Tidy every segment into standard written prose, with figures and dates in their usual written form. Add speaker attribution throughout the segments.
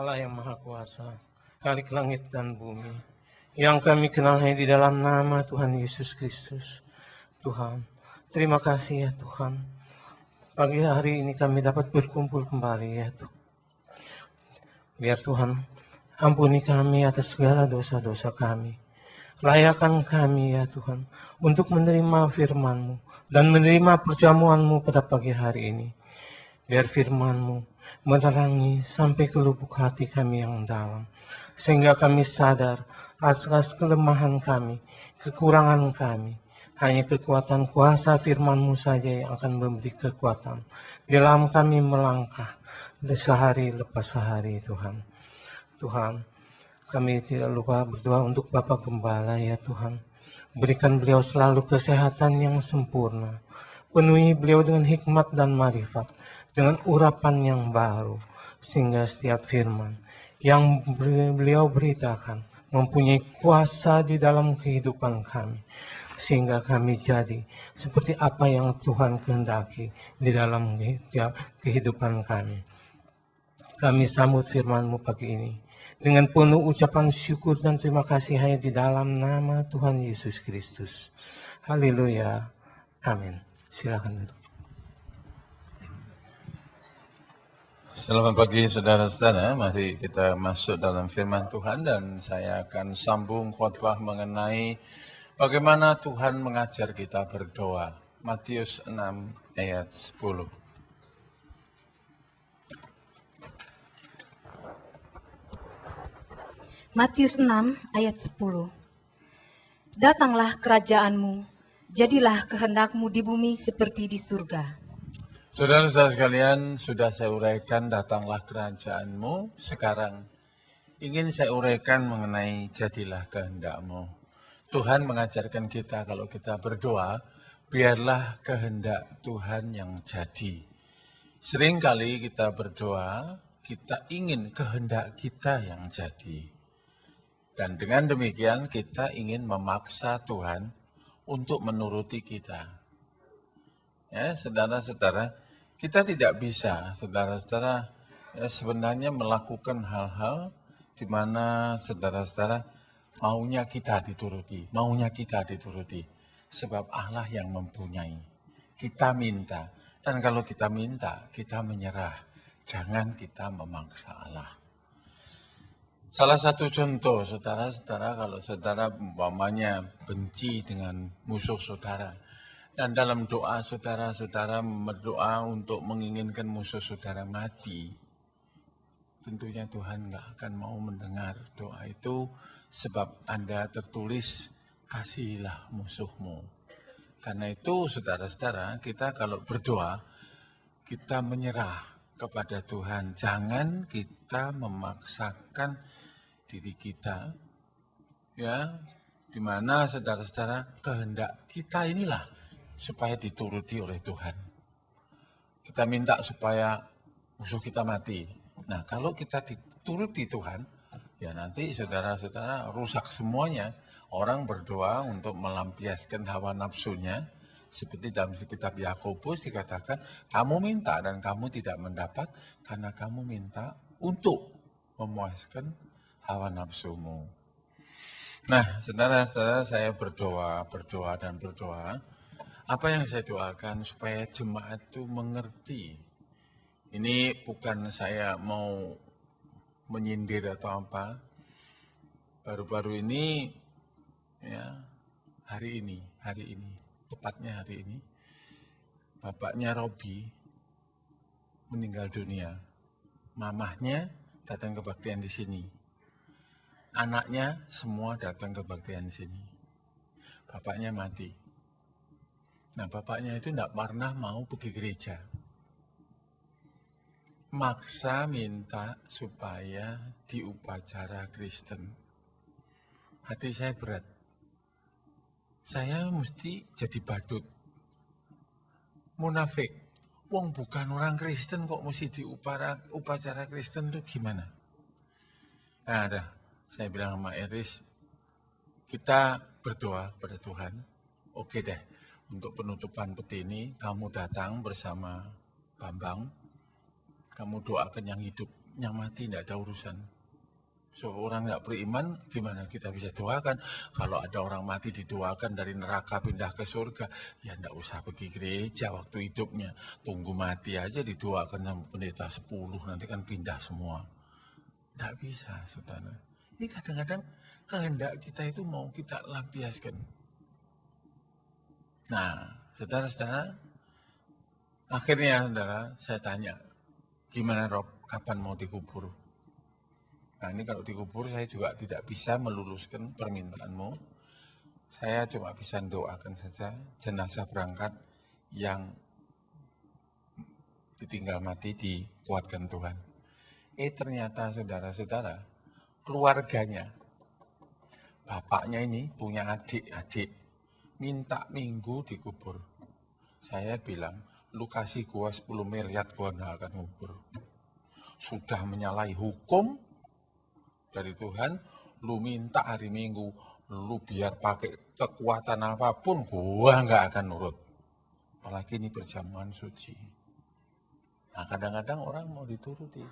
Speaker 1: Allah yang Maha Kuasa, Khalik langit dan bumi, yang kami kenal hanya di dalam nama Tuhan Yesus Kristus. Tuhan, terima kasih ya Tuhan. Pagi hari ini kami dapat berkumpul kembali ya Tuhan. Biar Tuhan ampuni kami atas segala dosa-dosa kami. Layakkan kami ya Tuhan untuk menerima firman-Mu dan menerima perjamuan-Mu pada pagi hari ini. Biar firman-Mu menerangi sampai ke lubuk hati kami yang dalam. Sehingga kami sadar atas kelemahan kami, kekurangan kami. Hanya kekuatan kuasa firman-Mu saja yang akan memberi kekuatan dalam kami melangkah sehari lepas sehari Tuhan. Tuhan, kami tidak lupa berdoa untuk Bapak Gembala ya Tuhan. Berikan beliau selalu kesehatan yang sempurna. Penuhi beliau dengan hikmat dan marifat, dengan urapan yang baru. Sehingga setiap firman yang beliau beritakan mempunyai kuasa di dalam kehidupan kami. Sehingga kami jadi seperti apa yang Tuhan kehendaki di dalam kehidupan kami. Kami sambut firman-Mu pagi ini dengan penuh ucapan syukur dan terima kasih hanya di dalam nama Tuhan Yesus Kristus. Haleluya. Amin. Silakan duduk.
Speaker 2: Selamat pagi saudara-saudara, mari kita masuk dalam firman Tuhan dan saya akan sambung khotbah mengenai bagaimana Tuhan mengajar kita berdoa. Matius 6 ayat 10.
Speaker 3: Matius 6 ayat 10. Datanglah kerajaan-Mu, jadilah kehendak-Mu di bumi seperti di surga.
Speaker 2: Saudara-saudara sekalian, sudah saya uraikan datanglah kerajaan-Mu. Sekarang ingin saya uraikan mengenai jadilah kehendak-Mu. Tuhan mengajarkan kita kalau kita berdoa, biarlah kehendak Tuhan yang jadi. Seringkali kita berdoa, kita ingin kehendak kita yang jadi. Dan dengan demikian kita ingin memaksa Tuhan untuk menuruti kita. Ya, saudara-saudara, kita tidak bisa, saudara-saudara, ya, sebenarnya melakukan hal-hal di mana saudara-saudara maunya kita dituruti. Sebab Allah yang mempunyai. Kita minta, dan kalau kita minta, kita menyerah. Jangan kita memaksa Allah. Salah satu contoh, saudara-saudara, kalau saudara umpamanya benci dengan musuh saudara, dan dalam doa saudara-saudara berdoa untuk menginginkan musuh saudara mati, tentunya Tuhan nggak akan mau mendengar doa itu, sebab Anda tertulis, kasihilah musuhmu. Karena itu saudara-saudara, kita kalau berdoa, kita menyerah kepada Tuhan. Jangan kita memaksakan diri kita, ya, di mana saudara-saudara kehendak kita inilah supaya dituruti oleh Tuhan. Kita minta supaya musuh kita mati. Nah, kalau kita dituruti Tuhan, ya nanti saudara-saudara rusak semuanya. Orang berdoa untuk melampiaskan hawa nafsunya, seperti dalam kitab Yakobus dikatakan, kamu minta dan kamu tidak mendapat karena kamu minta untuk memuaskan hawa nafsumu. Nah, saudara-saudara, saya berdoa. Apa yang saya doakan supaya jemaat itu mengerti. Ini bukan saya mau menyindir atau apa. Baru-baru ini, ya, hari ini, tepatnya hari ini, bapaknya Robi meninggal dunia. Mamahnya datang kebaktian di sini. Anaknya semua datang kebaktian di sini. Bapaknya mati. Nah, bapaknya itu tidak pernah mau pergi gereja. Maksa minta supaya diupacara Kristen. Hati saya berat. Saya mesti jadi badut. Munafik. Wong bukan orang Kristen kok mesti diupacara Kristen itu gimana? Nah, saya bilang sama Iris, kita berdoa kepada Tuhan. Oke deh, untuk penutupan peti ini, kamu datang bersama Bambang, kamu doakan yang hidup yang mati tidak ada urusan. Seorang tidak beriman, gimana kita bisa doakan? Kalau ada orang mati didoakan dari neraka pindah ke surga, ya tidak usah pergi gereja waktu hidupnya. Tunggu mati aja didoakan sama pendeta 10, nanti kan pindah semua. Tidak bisa, saudara. Ini kadang-kadang kehendak kita itu mau kita lampiaskan. Nah, saudara-saudara, akhirnya saudara, saya tanya, gimana Rob, kapan mau dikubur? Nah ini kalau dikubur saya juga tidak bisa meluluskan permintaanmu. Saya cuma bisa doakan saja jenazah berangkat yang ditinggal mati dikuatkan Tuhan. Ternyata saudara-saudara, keluarganya, bapaknya ini punya adik-adik, minta minggu dikubur. Saya bilang, lu kasih gua 10 miliar, gua nggak akan kubur. Sudah menyalahi hukum dari Tuhan, lu minta hari Minggu, lu biar pakai kekuatan apapun, gua nggak akan nurut. Apalagi ini perjamuan suci. Nah kadang-kadang orang mau dituruti.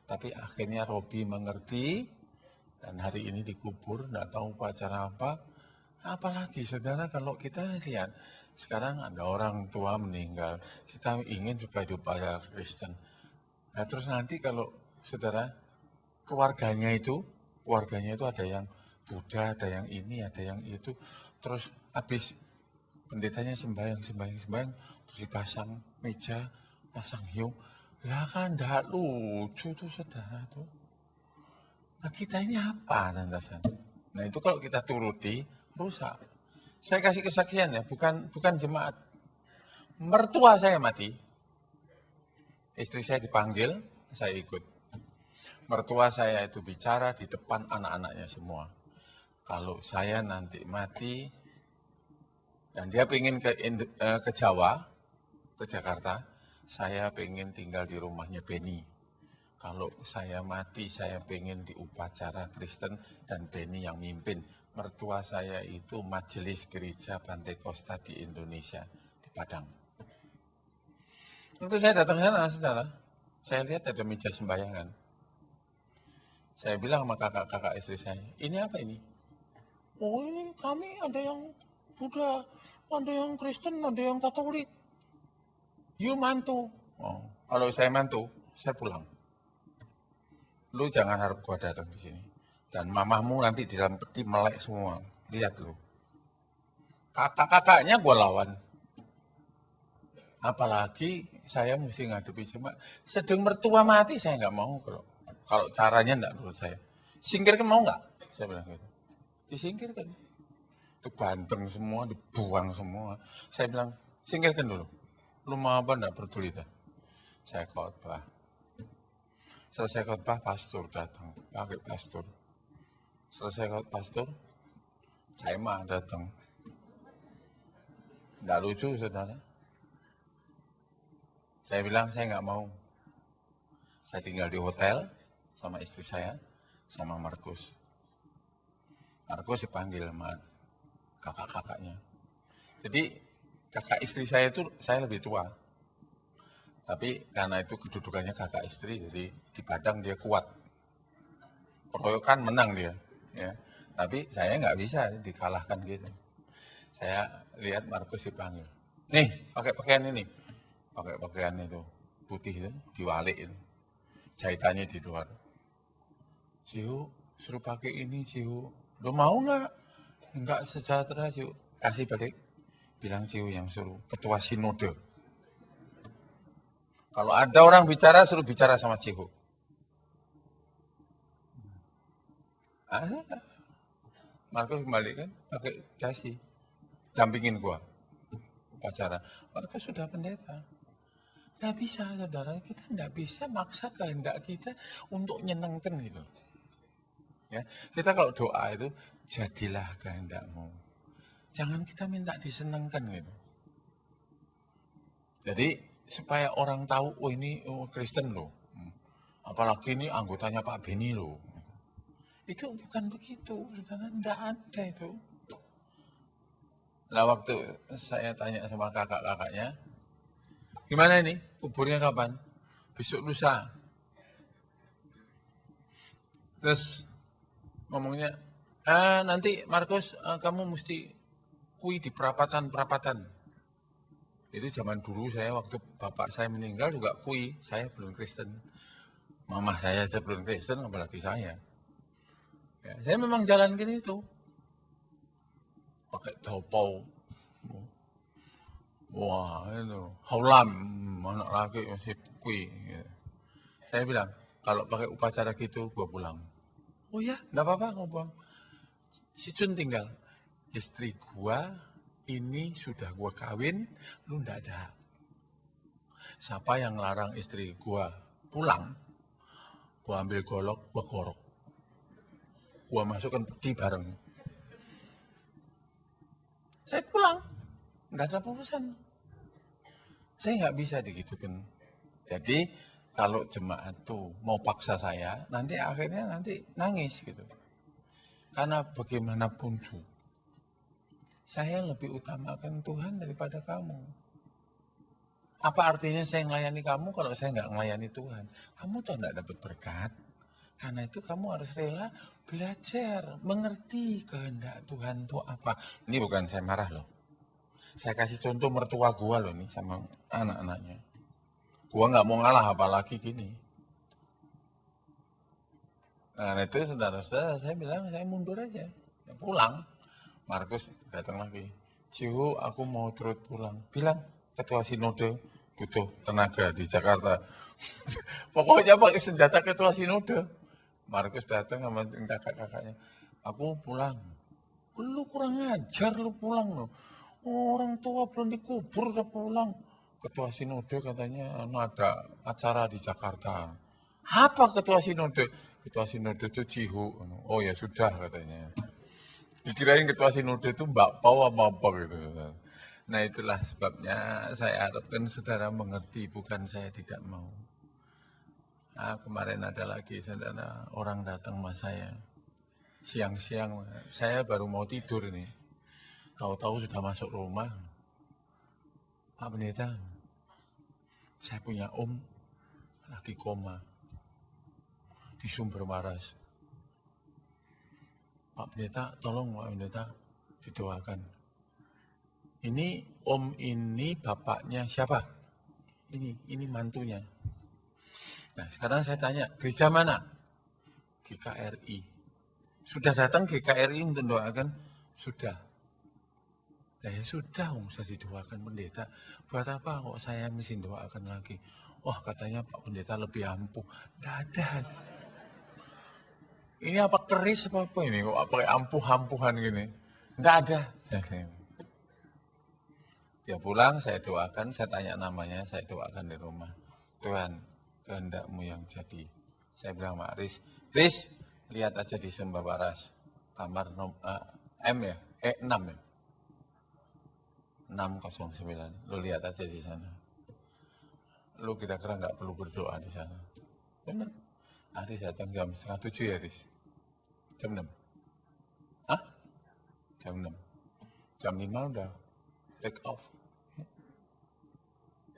Speaker 2: Tapi akhirnya Robi mengerti, dan hari ini dikubur, nggak tahu upacara apa. Apalagi saudara kalau kita lihat, sekarang ada orang tua meninggal, kita ingin supaya diupacara Kristen. Nah terus nanti kalau saudara, keluarganya itu ada yang Buddha, ada yang ini, ada yang itu. Terus habis pendetanya sembahyang, terus dipasang meja, pasang hiu. Lah kan enggak lucu tuh saudara tuh. Nah kita ini apa landasan? Nah itu kalau kita turuti, rusak. Saya kasih kesaksian ya, bukan jemaat. Mertua saya mati, istri saya dipanggil, saya ikut. Mertua saya itu bicara di depan anak-anaknya semua. Kalau saya nanti mati, dan dia pengen ke Jawa, ke Jakarta, saya pengen tinggal di rumahnya Beni. Kalau saya mati, saya pengen di upacara Kristen dan Beni yang mimpin. Mertua saya itu majelis gereja Pantai Kosta di Indonesia, di Padang. Waktu saya datang sana, saudara, saya lihat ada meja sembahyangan. Saya bilang sama kakak-kakak istri saya, ini apa ini? Oh ini kami ada yang Buddha, ada yang Kristen, ada yang Katolik. You mantu. Oh, kalau saya mantu, saya pulang. Lu jangan harap gua datang di sini. Dan mamahmu nanti di dalam peti melek semua. Lihat lu. Kakak-kakaknya gua lawan. Apalagi saya mesti ngadepi cuma sedang mertua mati saya nggak mau kalau caranya enggak menurut saya. Singkirkan mau enggak? Saya bilang gitu. Disingkirkan. Itu banteng semua, dibuang semua. Saya bilang, singkirkan dulu. Lu mau apa enggak peduli dah. Saya khotbah. Selesai khotbah, pastor datang. Pakai pastor. Selesai khotbah pastor, saya mah datang. Enggak lucu, saudara. Saya bilang, saya enggak mau. Saya tinggal di hotel, sama istri saya, sama Markus. Markus dipanggil sama kakak-kakaknya. Jadi kakak istri saya itu saya lebih tua. Tapi karena itu kedudukannya kakak istri, jadi di Padang dia kuat. Keroyokan menang dia. Ya. Tapi saya nggak bisa dikalahkan gitu. Saya lihat Markus dipanggil. Nih, pakai pakaian ini. Pakai pakaian itu, putih itu, diwalik itu. Jahitannya di luar. Ciu, suruh pakai ini, Ciu. Lo mau nggak? Nggak sejahtera, Ciu. Kasih balik. Bilang Ciu yang suruh. Ketua Sinode. Kalau ada orang bicara, suruh bicara sama Ciu. Markus kembali kan, pakai dasi. Dampingin gua. Upacara. Markus sudah pendeta. Nggak bisa, saudara. Kita nggak bisa maksa kehendak kita untuk nyenengkan gitu. Ya, kita kalau doa itu jadilah kehendakmu. Jangan kita minta disenangkan gitu. Jadi supaya orang tahu, oh ini Kristen loh. Apalagi ini anggotanya Pak Beni loh. Itu bukan begitu, saudara. Enggak ada itu. Nah waktu saya tanya sama kakak-kakaknya, gimana ini? Kuburnya kapan? Besok lusa. Terus ngomongnya, nanti Markus kamu mesti kui di perapatan. Itu zaman dulu saya waktu bapak saya meninggal juga kui, saya belum Kristen. Mama saya aja belum Kristen, apalagi saya. Ya, saya memang jalankan itu. Pakai topau. Wah, itu haulam, anak laki masih kui. Ya. Saya bilang, kalau pakai upacara gitu, gua pulang. Oh ya, enggak apa-apa, gua pulang. Si Cun tinggal. Istri gua ini sudah gua kawin, lu enggak ada. Siapa yang larang istri gua pulang, gua ambil golok, gua korok. Gua masukkan peti bareng. Saya pulang, enggak ada urusan. Saya nggak bisa digitukan. Jadi kalau jemaat tuh mau paksa saya, nanti akhirnya nangis gitu. Karena bagaimanapun juga, saya lebih utamakan Tuhan daripada kamu. Apa artinya saya melayani kamu kalau saya nggak melayani Tuhan? Kamu tuh nggak dapat berkat. Karena itu kamu harus rela belajar, mengerti kehendak Tuhan itu apa. Ini bukan saya marah loh. Saya kasih contoh mertua gua loh nih sama anak-anaknya. Gua nggak mau ngalah apalagi gini. Nah itu saudara-saudara saya bilang saya mundur aja, ya, pulang. Markus datang lagi. Cihu aku mau turut pulang. Bilang ketua sinode butuh tenaga di Jakarta. Pokoknya pakai senjata ketua sinode. Markus datang sama kakak-kakaknya. Aku pulang. Lu kurang ajar lu pulang loh. Orang tua belum dikubur udah pulang. Ketua sinode katanya ada acara di Jakarta. Apa ketua sinode? Ketua sinode itu Cihu. Oh ya sudah katanya. Dikirain ketua sinode itu Mbak Pau apa gitu. Nah itulah sebabnya saya harapkan saudara mengerti, bukan saya tidak mau. Nah, kemarin ada lagi saudara, orang datang sama saya. Siang-siang, saya baru mau tidur nih. Tahu-tahu sudah masuk rumah. Pak Pendeta, saya punya om lagi koma di Sumber Waras. Pak Pendeta, tolong Pak Pendeta didoakan. Ini om ini bapaknya siapa? Ini mantunya. Nah sekarang saya tanya, gereja mana? GKRI. Sudah datang GKRI untuk doakan? Sudah. Nah ya sudah, usah didoakan pendeta. Buat apa kok saya mesti doakan lagi? Wah katanya Pak Pendeta lebih ampuh. Tidak ada. Ini apa keris apa ini? Kok pakai ampuh-ampuhan gini? Tidak ada. Dia pulang, saya doakan, saya tanya namanya, saya doakan di rumah. Tuhan, kehendakmu yang jadi. Saya bilang sama Riz, lihat aja di Sumber Waras. Kamar M ya? 6 ya? 609, lu lihat aja di sana. Lu kira-kira nggak perlu berdoa di sana. Benar. Aris datang jam 6:30 ya, Riz? Jam 6? Hah? Jam 6. Jam 5 udah take off.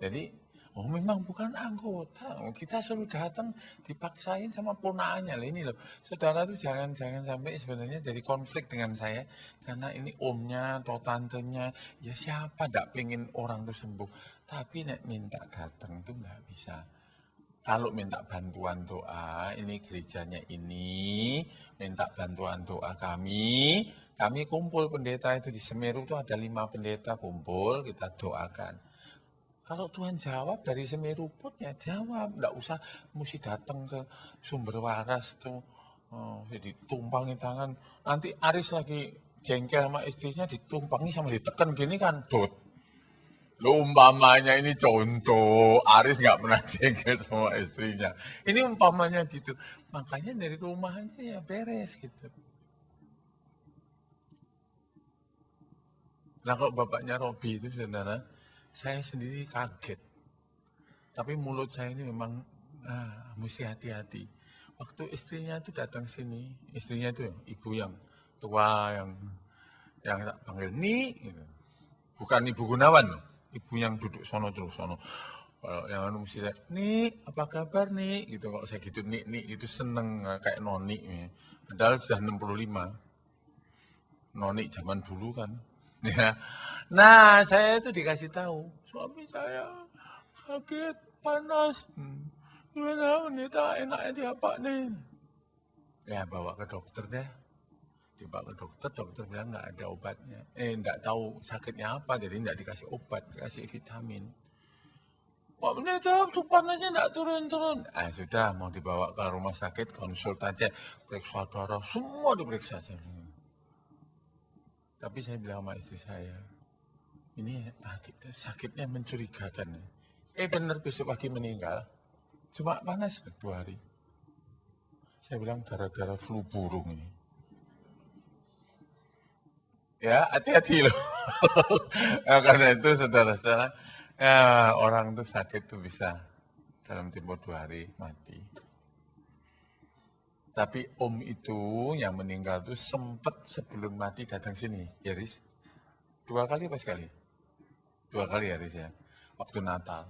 Speaker 2: Jadi, memang bukan anggota. Kita suruh datang dipaksain sama ponaannya. Ini loh, saudara tuh jangan sampai sebenarnya jadi konflik dengan saya. Karena ini omnya atau tantenya, ya siapa tidak pengen orang itu sembuh. Tapi nek minta datang itu nggak bisa. Kalau minta bantuan doa, ini gerejanya ini, minta bantuan doa kami kumpul pendeta itu di Semeru itu ada 5 pendeta kumpul, kita doakan. Kalau Tuhan jawab dari Semeru pun ya jawab, enggak usah mesti datang ke Sumber Waras tuh, jadi tumpangi tangan. Nanti Aris lagi jengkel sama istrinya ditumpangi sama ditekan gini kan, dot. Lo umpamanya ini contoh, Aris nggak pernah jengkel sama istrinya. Ini umpamanya gitu, makanya dari rumah aja ya beres gitu. Nah kok bapaknya Robi itu saudara, saya sendiri kaget. Tapi mulut saya ini memang mesti hati-hati. Waktu istrinya itu datang sini, istrinya itu ibu yang tua yang tak panggil Ni, gitu. Bukan Ibu Gunawan, ibu yang duduk sono terus sono. Kalau yang anu mesti Nik, apa kabar Nik? Gitu kok saya gitu Nik itu seneng kayak Noni. Padahal sudah 65. Noni zaman dulu kan. Ya. Nah, saya itu dikasih tahu, suami saya sakit, panas. Gimana wanita enaknya diapa nih? Ya bawa ke dokter deh. Dibawa ke dokter, dokter bilang nggak ada obatnya. Nggak tahu sakitnya apa, jadi nggak dikasih obat, dikasih vitamin. Pak Pendeta, tuh panasnya enggak turun-turun. Sudah, mau dibawa ke rumah sakit, konsultan aja, periksa darah, semua diperiksa. Tapi saya bilang sama istri saya, ini sakitnya mencurigakan. Benar besok pagi meninggal, cuma panas 2 hari. Saya bilang gara-gara flu burung ini. Ya, hati-hati loh. Nah, karena itu saudara-saudara, ya, orang tuh sakit tuh bisa dalam tempo 2 hari mati. Tapi om itu yang meninggal tuh sempat sebelum mati datang sini, ya Riz. 2 kali apa sekali? 2 kali ya Riz ya, waktu Natal.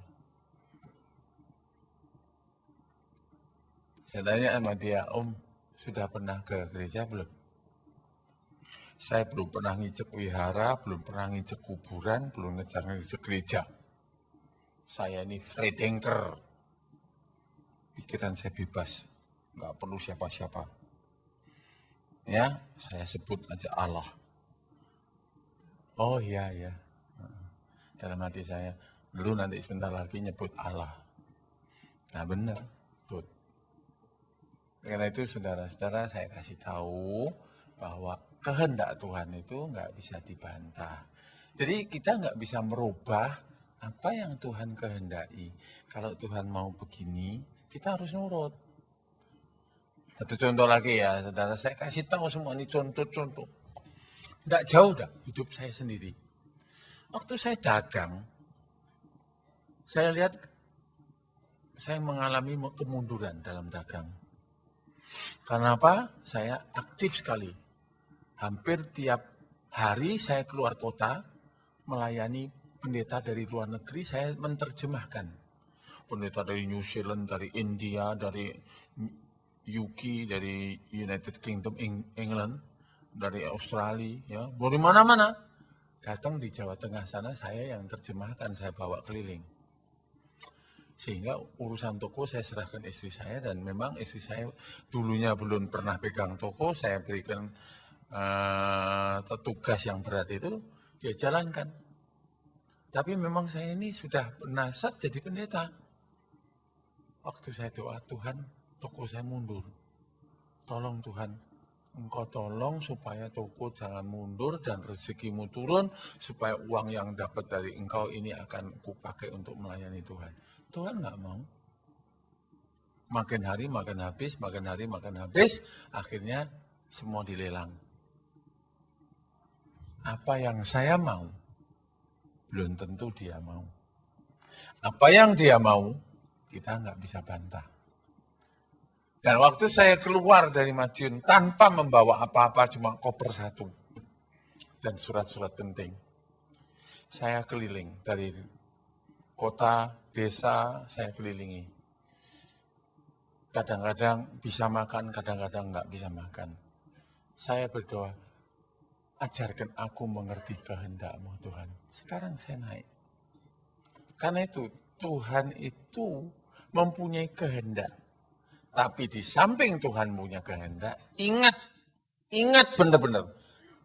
Speaker 2: Saya tanya sama dia, Om sudah pernah ke gereja belum? Saya belum pernah ngicek wihara, belum pernah ngicek kuburan, belum ngecek gereja. Saya ini free thinker. Pikiran saya bebas, nggak perlu siapa-siapa. Ya, saya sebut aja Allah. Oh iya, ya. Dalam hati saya, dulu nanti sebentar lagi nyebut Allah. Nah benar, betul. Karena itu saudara-saudara saya kasih tahu bahwa kehendak Tuhan itu nggak bisa dibantah. Jadi kita nggak bisa merubah apa yang Tuhan kehendaki. Kalau Tuhan mau begini, kita harus nurut. Satu contoh lagi ya, saudara, saya kasih tahu semua ini contoh-contoh. Nggak jauh dah hidup saya sendiri. Waktu saya dagang, saya lihat saya mengalami kemunduran dalam dagang. Karena apa? Saya aktif sekali. Hampir tiap hari saya keluar kota, melayani pendeta dari luar negeri, saya menerjemahkan. Pendeta dari New Zealand, dari India, dari UK, dari United Kingdom, England, dari Australia, ya, dari mana-mana. Datang di Jawa Tengah sana, saya yang terjemahkan, saya bawa keliling. Sehingga urusan toko saya serahkan istri saya, dan memang istri saya dulunya belum pernah pegang toko, saya berikan tugas yang berat itu, dia jalankan. Tapi memang saya ini sudah penasihat jadi pendeta. Waktu saya doa, Tuhan, toko saya mundur. Tolong Tuhan, Engkau tolong supaya toko jangan mundur dan rezekimu turun, supaya uang yang dapat dari Engkau ini akan kupakai untuk melayani Tuhan. Tuhan nggak mau. Makin hari makin habis, makin hari makin habis, akhirnya semua dilelang. Apa yang saya mau, belum tentu dia mau. Apa yang dia mau, kita nggak bisa bantah. Dan waktu saya keluar dari Madiun tanpa membawa apa-apa, cuma koper 1 dan surat-surat penting. Saya keliling dari kota, desa, saya kelilingi. Kadang-kadang bisa makan, kadang-kadang nggak bisa makan. Saya berdoa, ajarkan aku mengerti kehendak-Mu Tuhan. Sekarang saya naik. Karena itu Tuhan itu mempunyai kehendak. Tapi di samping Tuhan punya kehendak, ingat benar-benar,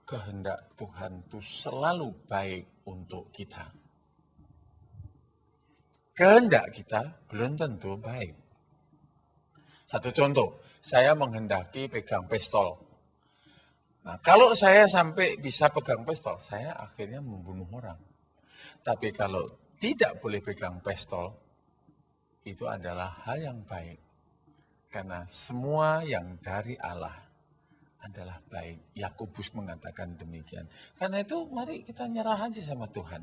Speaker 2: kehendak Tuhan itu selalu baik untuk kita. Kehendak kita belum tentu baik. Satu contoh, saya menghendaki pegang pistol. Nah, kalau saya sampai bisa pegang pistol, saya akhirnya membunuh orang. Tapi kalau tidak boleh pegang pistol, itu adalah hal yang baik. Karena semua yang dari Allah adalah baik. Yakobus mengatakan demikian. Karena itu mari kita nyerah aja sama Tuhan.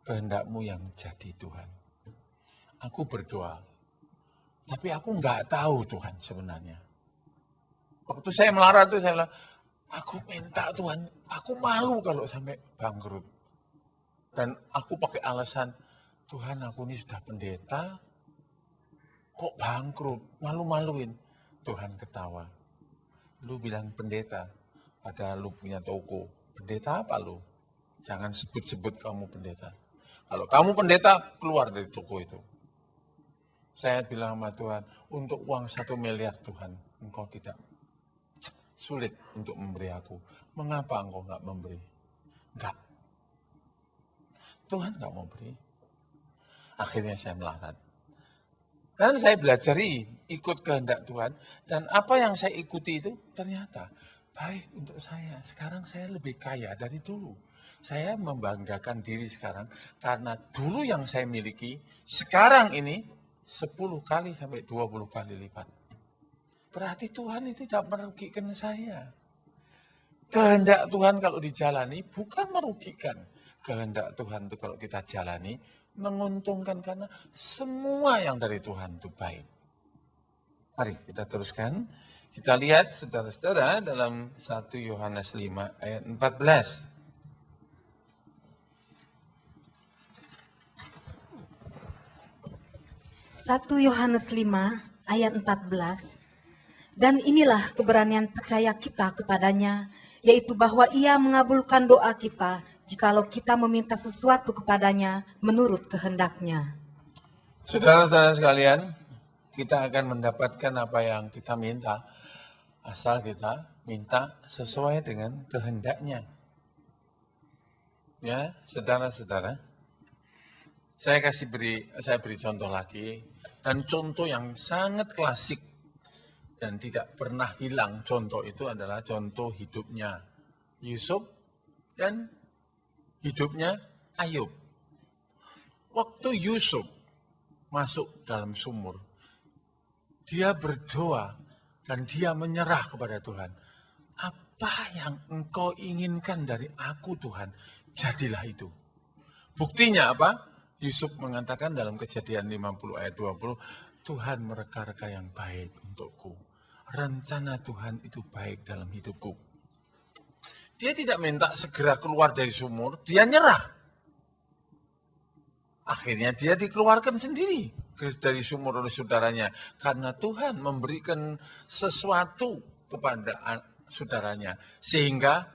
Speaker 2: Kehendak-Mu yang jadi Tuhan. Aku berdoa, tapi aku nggak tahu Tuhan sebenarnya. Waktu saya melarat itu saya bilang, aku minta Tuhan, aku malu kalau sampai bangkrut. Dan aku pakai alasan, Tuhan aku ini sudah pendeta, kok bangkrut, malu-maluin. Tuhan ketawa. Lu bilang pendeta, padahal lu punya toko. Pendeta apa lu? Jangan sebut-sebut kamu pendeta. Kalau kamu pendeta, keluar dari toko itu. Saya bilang sama Tuhan, untuk uang 1 miliar Tuhan, engkau tidak sulit untuk memberi aku. Mengapa engkau enggak memberi? Enggak. Tuhan enggak mau beri. Akhirnya saya melarat. Dan saya belajar ikut kehendak Tuhan. Dan apa yang saya ikuti itu ternyata baik untuk saya. Sekarang saya lebih kaya dari dulu. Saya membanggakan diri sekarang karena dulu yang saya miliki, sekarang ini 10 kali sampai 20 kali lipat. Berarti Tuhan itu tidak merugikan saya. Kehendak Tuhan kalau dijalani bukan merugikan. Kehendak Tuhan itu kalau kita jalani menguntungkan karena semua yang dari Tuhan itu baik. Mari kita teruskan. Kita lihat saudara-saudara dalam 1 Yohanes 5 ayat 14.
Speaker 3: 1 Yohanes 5 ayat 14. Dan inilah keberanian percaya kita kepadanya, yaitu bahwa Ia mengabulkan doa kita jikalau kita meminta sesuatu kepadanya menurut kehendaknya.
Speaker 2: Saudara-saudara sekalian, kita akan mendapatkan apa yang kita minta, asal kita minta sesuai dengan kehendaknya. Ya, saudara-saudara, saya beri contoh lagi, dan contoh yang sangat klasik dan tidak pernah hilang. Contoh itu adalah contoh hidupnya Yusuf dan hidupnya Ayub. Waktu Yusuf masuk dalam sumur, dia berdoa dan dia menyerah kepada Tuhan. Apa yang engkau inginkan dari aku Tuhan, jadilah itu. Buktinya apa? Yusuf mengatakan dalam Kejadian 50 ayat 20, Tuhan mereka-reka yang baik untukku. Rencana Tuhan itu baik dalam hidupku. Dia tidak minta segera keluar dari sumur, dia nyerah. Akhirnya dia dikeluarkan sendiri dari sumur oleh saudaranya. Karena Tuhan memberikan sesuatu kepada saudaranya. Sehingga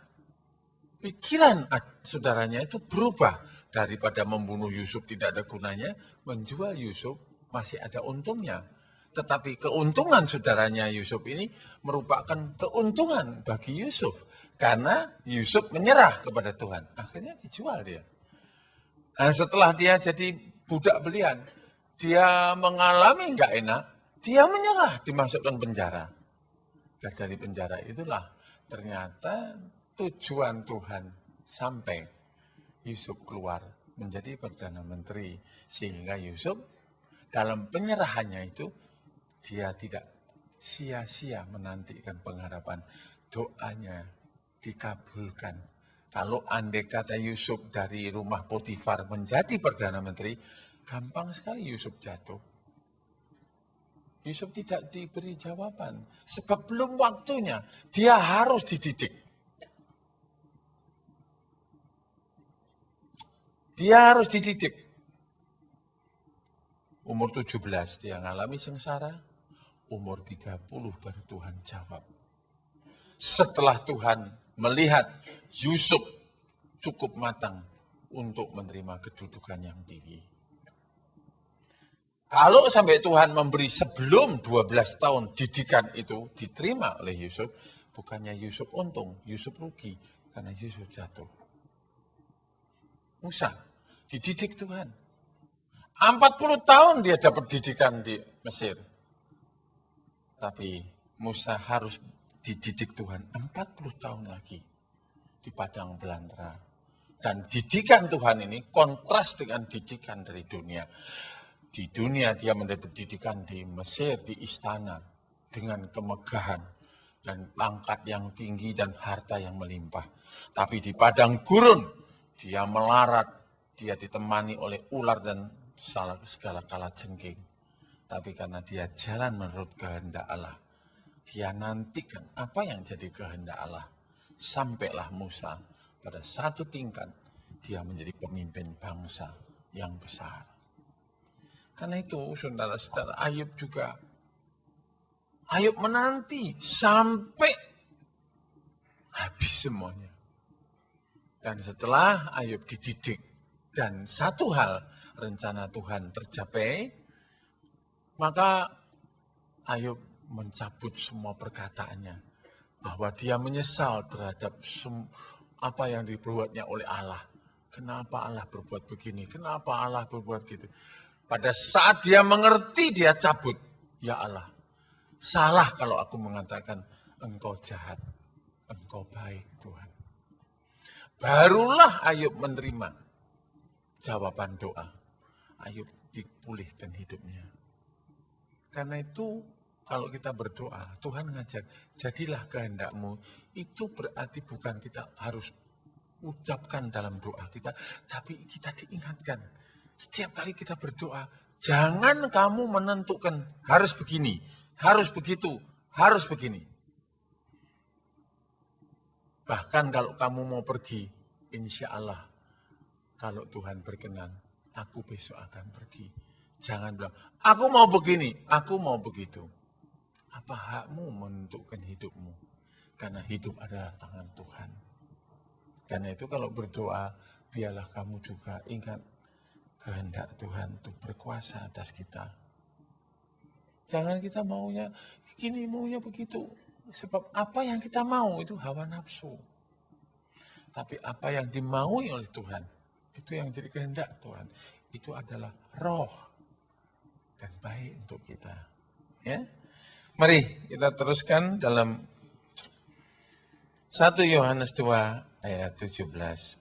Speaker 2: pikiran saudaranya itu berubah. Daripada membunuh Yusuf tidak ada gunanya, menjual Yusuf masih ada untungnya. Tetapi keuntungan saudaranya Yusuf ini merupakan keuntungan bagi Yusuf. Karena Yusuf menyerah kepada Tuhan. Akhirnya dijual dia. Nah, setelah dia jadi budak belian, dia mengalami nggak enak, dia menyerah, dimasukkan penjara. Dan dari penjara itulah ternyata tujuan Tuhan sampai Yusuf keluar menjadi Perdana Menteri. Sehingga Yusuf dalam penyerahannya itu, dia tidak sia-sia menantikan pengharapan. Doanya dikabulkan. Kalau andai kata Yusuf dari rumah Potifar menjadi Perdana Menteri, gampang sekali Yusuf jatuh. Yusuf tidak diberi jawaban. Sebab belum waktunya, dia harus dididik. Dia harus dididik. Umur 17 dia mengalami sengsara, umur 30 baru Tuhan jawab. Setelah Tuhan melihat Yusuf cukup matang untuk menerima kedudukan yang tinggi. Kalau sampai Tuhan memberi sebelum 12 tahun didikan itu diterima oleh Yusuf, bukannya Yusuf untung, Yusuf rugi karena Yusuf jatuh. Musa dididik Tuhan. 40 tahun dia dapat didikan di Mesir. Tapi Musa harus dididik Tuhan 40 tahun lagi di padang belantara. Dan didikan Tuhan ini kontras dengan didikan dari dunia. Di dunia dia mendapat didikan di Mesir, di istana, dengan kemegahan dan pangkat yang tinggi dan harta yang melimpah. Tapi di padang gurun, dia melarat, dia ditemani oleh ular dan segala kalajengking. Tapi karena dia jalan menurut kehendak Allah, dia nantikan apa yang jadi kehendak Allah. Sampailah Musa pada satu tingkat, dia menjadi pemimpin bangsa yang besar. Karena itu saudara-saudara, Ayub juga. Ayub menanti sampai habis semuanya. Dan setelah Ayub dididik dan satu hal rencana Tuhan tercapai, maka Ayub mencabut semua perkataannya bahwa dia menyesal terhadap apa yang diperbuatnya oleh Allah. Kenapa Allah berbuat begini? Kenapa Allah berbuat gitu? Pada saat dia mengerti, dia cabut. Ya Allah, salah kalau aku mengatakan engkau jahat, engkau baik Tuhan. Barulah Ayub menerima jawaban doa. Ayub dipulihkan hidupnya. Karena itu kalau kita berdoa, Tuhan ngajar, jadilah kehendakmu. Itu berarti bukan kita harus ucapkan dalam doa kita, tapi kita diingatkan. Setiap kali kita berdoa, jangan kamu menentukan harus begini, harus begitu, harus begini. Bahkan kalau kamu mau pergi, insya Allah, kalau Tuhan berkenan, aku besok akan pergi. Jangan bilang, aku mau begini, aku mau begitu. Apa hakmu menentukan hidupmu? Karena hidup adalah tangan Tuhan. Karena itu kalau berdoa, biarlah kamu juga ingat kehendak Tuhan untuk berkuasa atas kita. Jangan kita maunya begini, maunya begitu. Sebab apa yang kita mau itu hawa nafsu. Tapi apa yang dimaui oleh Tuhan, itu yang jadi kehendak Tuhan. Itu adalah roh dan baik untuk kita. Ya, mari kita teruskan dalam 1 Yohanes 2 ayat 17.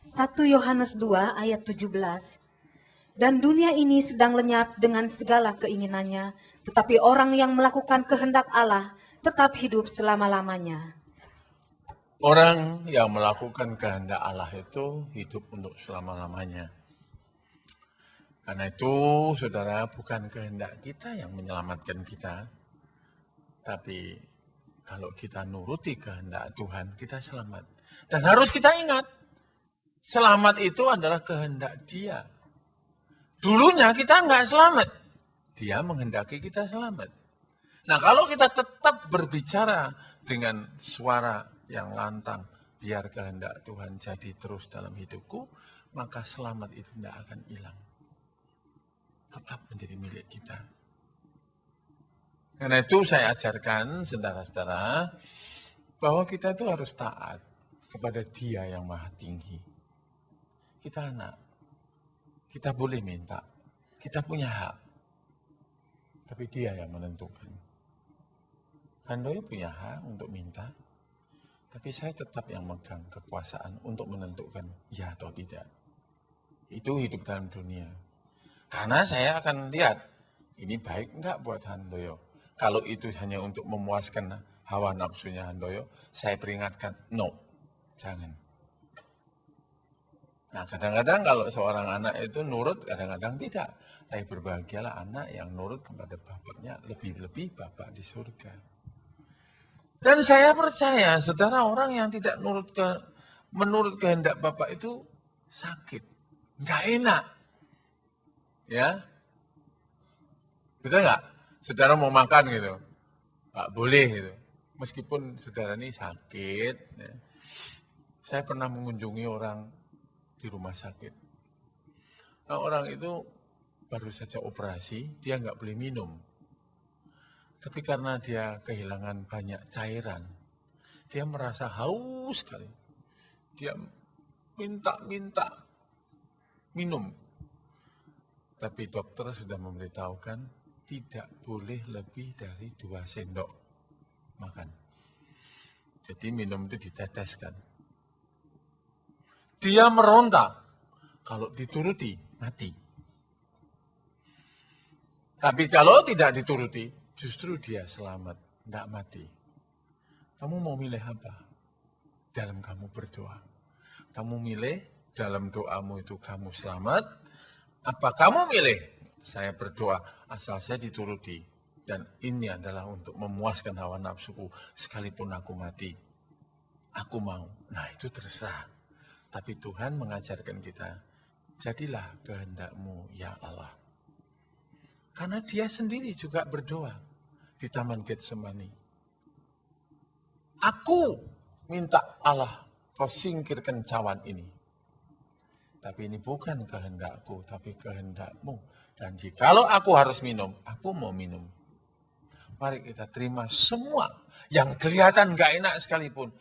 Speaker 3: 1 Yohanes 2 ayat 17. Dan dunia ini sedang lenyap dengan segala keinginannya, tetapi orang yang melakukan kehendak Allah tetap hidup selama-lamanya.
Speaker 2: Orang yang melakukan kehendak Allah itu hidup untuk selama-lamanya. Karena itu, saudara, bukan kehendak kita yang menyelamatkan kita. Tapi kalau kita nuruti kehendak Tuhan, kita selamat. Dan harus kita ingat, selamat itu adalah kehendak Dia. Dulunya kita nggak selamat. Dia menghendaki kita selamat. Nah, kalau kita tetap berbicara dengan suara yang lantang, biar kehendak Tuhan jadi terus dalam hidupku, maka selamat itu tidak akan hilang. Tetap menjadi milik kita. Karena itu saya ajarkan, saudara-saudara, bahwa kita itu harus taat kepada Dia yang Maha Tinggi. Kita anak, kita boleh minta, kita punya hak, tapi Dia yang menentukan. Handoyo punya hak untuk minta, tapi saya tetap yang megang kekuasaan untuk menentukan ya atau tidak. Itu hidup dalam dunia. Karena saya akan lihat, ini baik enggak buat Handoyo. Kalau itu hanya untuk memuaskan hawa nafsunya Handoyo, saya peringatkan, no, jangan. Nah, kadang-kadang kalau seorang anak itu nurut, kadang-kadang tidak. Saya berbahagialah anak yang nurut kepada bapaknya, lebih-lebih bapak di surga. Dan saya percaya, saudara, orang yang tidak menurut kehendak bapak itu sakit, nggak enak. Ya, betul nggak? Saudara mau makan gitu, nggak boleh gitu. Meskipun saudara ini sakit, ya. Saya pernah mengunjungi orang di rumah sakit. Nah, orang itu baru saja operasi, dia nggak boleh minum. Tapi karena dia kehilangan banyak cairan, dia merasa haus sekali. Dia minta minum. Tapi dokter sudah memberitahukan tidak boleh lebih dari 2 sendok makan. Jadi minum itu diteteskan. Dia meronta, kalau dituruti, mati. Tapi kalau tidak dituruti, justru dia selamat, tidak mati. Kamu mau milih apa? Dalam kamu berdoa. Kamu milih dalam doamu itu kamu selamat, apa kamu milih? Saya berdoa, asal saya dituruti. Dan ini adalah untuk memuaskan hawa nafsuku, sekalipun aku mati. Aku mau. Nah, itu terserah. Tapi Tuhan mengajarkan kita, jadilah kehendak-Mu ya Allah. Karena Dia sendiri juga berdoa di Taman Getsemani. Aku minta Allah, kau singkirkan cawan ini. Tapi ini bukan kehendak-Ku, tapi kehendak-Mu. Dan jikalau aku harus minum, aku mau minum. Mari kita terima semua yang kelihatan gak enak sekalipun.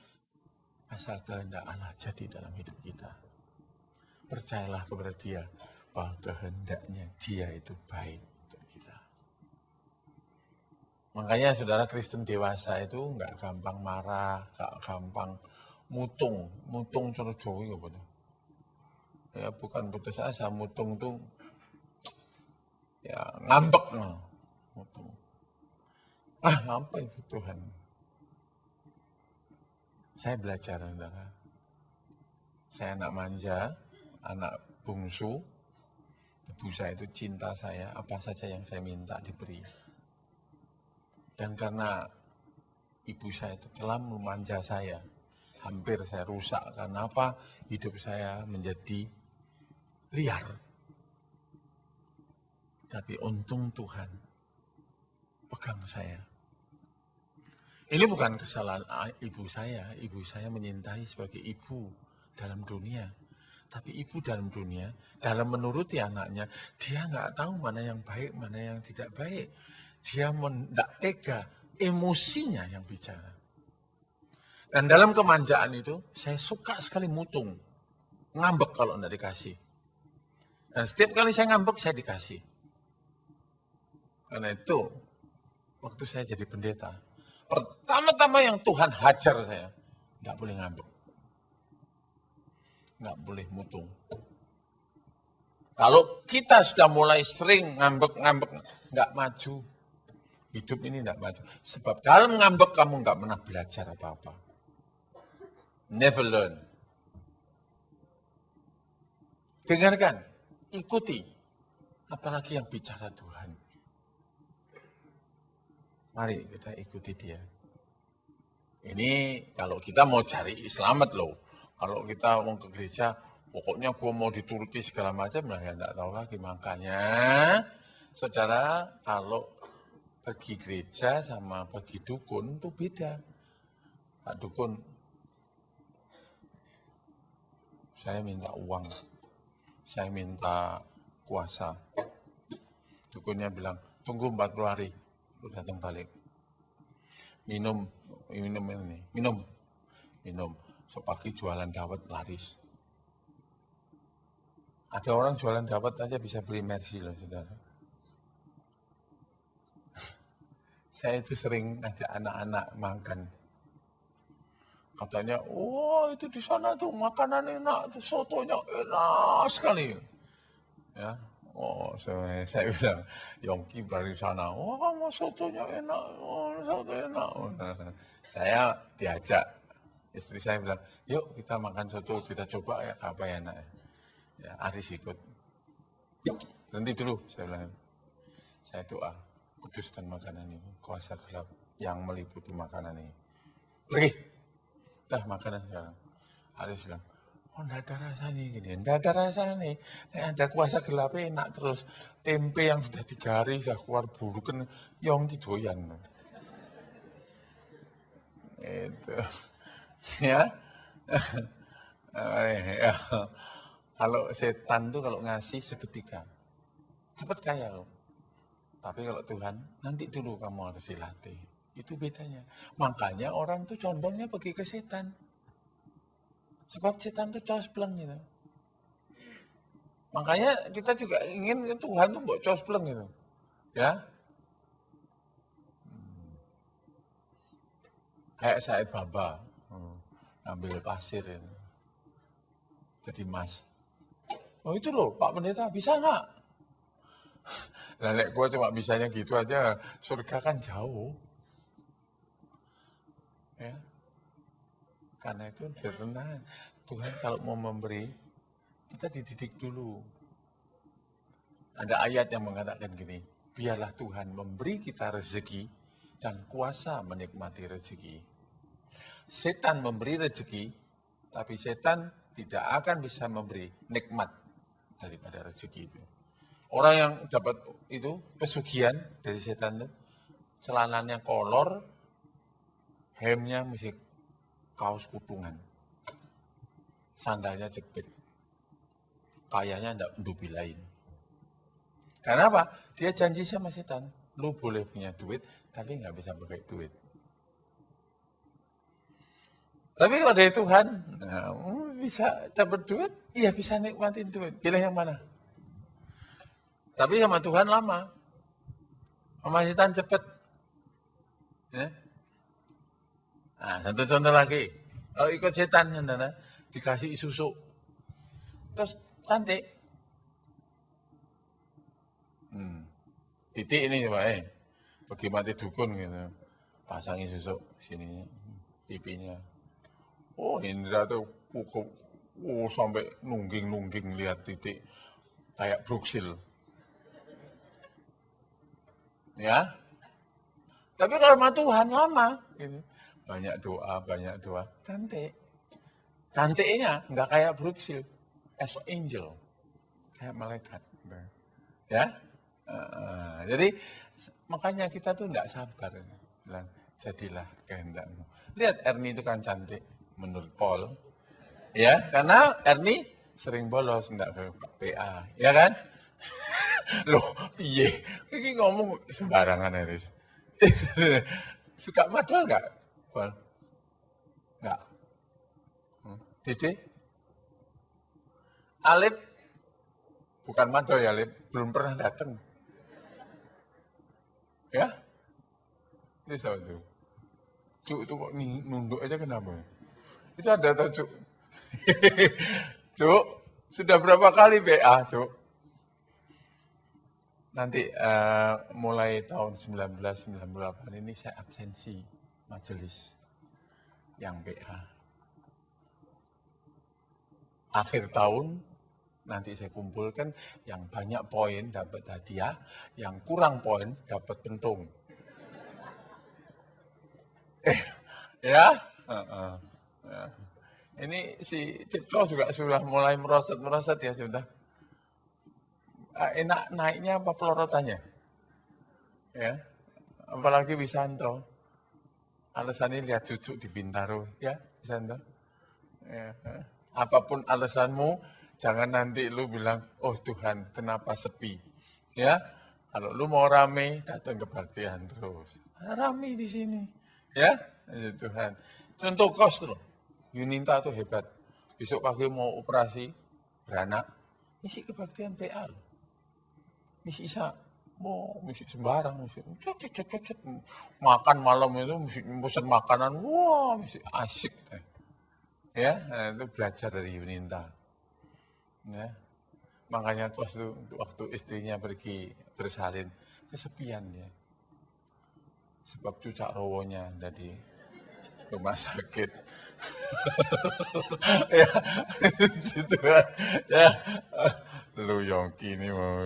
Speaker 2: Asal kehendak Allah jadi dalam hidup kita. Percayalah kepada Dia bahwa kehendaknya Dia itu baik untuk kita. Makanya saudara Kristen dewasa itu nggak gampang marah, nggak gampang mutung. Mutung cara Jawa ya betul. Ya bukan putus asa, mutung tuh ya ngambek no. Mutung. Apa itu Tuhan? Saya belajar, saudara. Saya anak manja, anak bungsu. Ibu saya itu cinta saya, apa saja yang saya minta diberi. Dan karena ibu saya itu telah memanja saya, hampir saya rusak. Karena apa? Hidup saya menjadi liar. Tapi untung Tuhan pegang saya. Ini bukan kesalahan ibu saya menyintai sebagai ibu dalam dunia. Tapi ibu dalam dunia, dalam menuruti anaknya, dia nggak tahu mana yang baik, mana yang tidak baik. Dia tidak tega, emosinya yang bicara. Dan dalam kemanjaan itu, saya suka sekali mutung. Ngambek kalau tidak dikasih. Dan setiap kali saya ngambek, saya dikasih. Karena itu, waktu saya jadi pendeta, pertama-tama yang Tuhan hajar saya, nggak boleh ngambek. Nggak boleh mutung. Kalau kita sudah mulai sering ngambek-ngambek, nggak maju. Hidup ini nggak maju. Sebab dalam ngambek kamu nggak pernah belajar apa-apa. Never learn. Dengarkan, ikuti. Apalagi yang bicara Tuhan. Mari kita ikuti Dia. Ini kalau kita mau cari selamat loh. Kalau kita mau ke gereja, pokoknya gue mau dituruti segala macam, lah ya enggak tahu lagi. Makanya, saudara, kalau pergi gereja sama pergi dukun itu beda. Pak dukun, saya minta uang, saya minta kuasa. Dukunnya bilang, tunggu 40 hari, lu datang balik. Minum. So pagi jualan dawet laris. Ada orang jualan dawet aja bisa beli Mercy loh, saudara. Saya itu sering ngajak anak-anak makan. Katanya, oh itu di sana tuh makanan enak, tuh sotonya enak sekali. Ya, oh saya bilang, Yongki dari sana, mau sotonya enak, soto enak. Saya diajak. Istri saya bilang, yuk kita makan soto, kita coba ya apa ya enak. Ya, Aris ikut. Berhenti dulu, saya bilang. Saya doa, kuduskan makanan ini, kuasa gelap yang meliputi makanan ini. Pergi, dah makanan sekarang. Aris bilang, oh enggak ada rasanya gini, enggak ada rasanya. Ada kuasa gelap enak terus. Tempe yang sudah 3 hari, sudah keluar bulu, kan yang didoyan. Itu. Ya. Kalau setan tuh kalau ngasih seketika, cepat kaya loh. Tapi kalau Tuhan, nanti dulu kamu harus dilatih. Itu bedanya. Makanya orang tuh condongnya pergi ke setan. Sebab setan tuh cospleng gitu. Makanya kita juga ingin Tuhan tuh buat cospleng gitu. Ya. Kayak Said Baba. Ambil pasir ini. Jadi emas. Oh itu loh Pak Pendeta, bisa nggak? Lalek gue cuma bisanya gitu aja, surga kan jauh. Ya. Karena itu tenang. Tuhan kalau mau memberi, kita dididik dulu. Ada ayat yang mengatakan gini, biarlah Tuhan memberi kita rezeki dan kuasa menikmati rezeki. Setan memberi rezeki, tapi setan tidak akan bisa memberi nikmat daripada rezeki itu. Orang yang dapat itu pesugihan dari setan itu, celananya kolor, hemnya mesti kaos kutungan, sandalnya jepit, kayaknya ndak ndubilain. Karena apa? Dia janji sama setan, lu boleh punya duit, tapi nggak bisa pakai duit. Tapi kalau dari Tuhan, nah, bisa dapat duit, iya bisa nikmatin duit. Pilih yang mana? Tapi sama Tuhan lama, sama setan cepet. Ya. Nah, satu contoh lagi, kalau ikut setan, dikasih susu, terus cantik. Titik ini Pak, pergi mati dukun gitu, pasangi susu sini, pipinya. Oh Indra tuh pukul, sampai nungging-nungging lihat titik, kayak bruksil. Ya, tapi kalau sama Tuhan lama, gitu. Banyak doa, cantik. Cantiknya nggak kayak bruksil, as angel, kayak malaikat. Ya, jadi makanya kita tuh nggak sabar, bilang jadilah kehendakmu. Lihat Ernie itu kan cantik menurut Paul, ya karena Ernie sering bolos nggak ke PA, ya kan? Loh, piye? Ini ngomong sembarangan Eris. Suka madol nggak, Paul? Nggak. Dede? Alip? Bukan madol ya, Alip. Belum pernah datang. Ya? Ini siapa tuh? Cuk itu kok nunduk aja kenapa? Itu ada atau Cuk? Cuk, sudah berapa kali PA, Cuk? Nanti mulai tahun 1998 ini saya absensi majelis yang PA. Akhir tahun nanti saya kumpulkan yang banyak poin dapat hadiah, yang kurang poin dapat pentung. Ya? Ya. Ini si Cipto juga sudah mulai merosot ya sudah. Enak naiknya apa pelorotannya? Ya, apalagi Wisanto. Alasannya lihat cucu di Bintaro, ya Wisanto. Ya. Apapun alasanmu, jangan nanti lu bilang, oh Tuhan, kenapa sepi? Ya, kalau lu mau rame, datang ke kebaktian terus. Rame di sini, ya, Tuhan. Contoh kos loh, Yuninta tuh hebat. Besok pagi mau operasi beranak, misi kebaktian PA loh. Misi Isa, misi sembarang, misi cet. Makan malam itu misi pesan makanan, wah misi asik. Ya, nah, itu belajar dari Yuninta. Ya, makanya kos itu waktu istrinya pergi bersalin, kesepian dia. Sebab cucak rowonya dari rumah sakit. Ya, gitu kan. Ya, lu Yongki ini mau.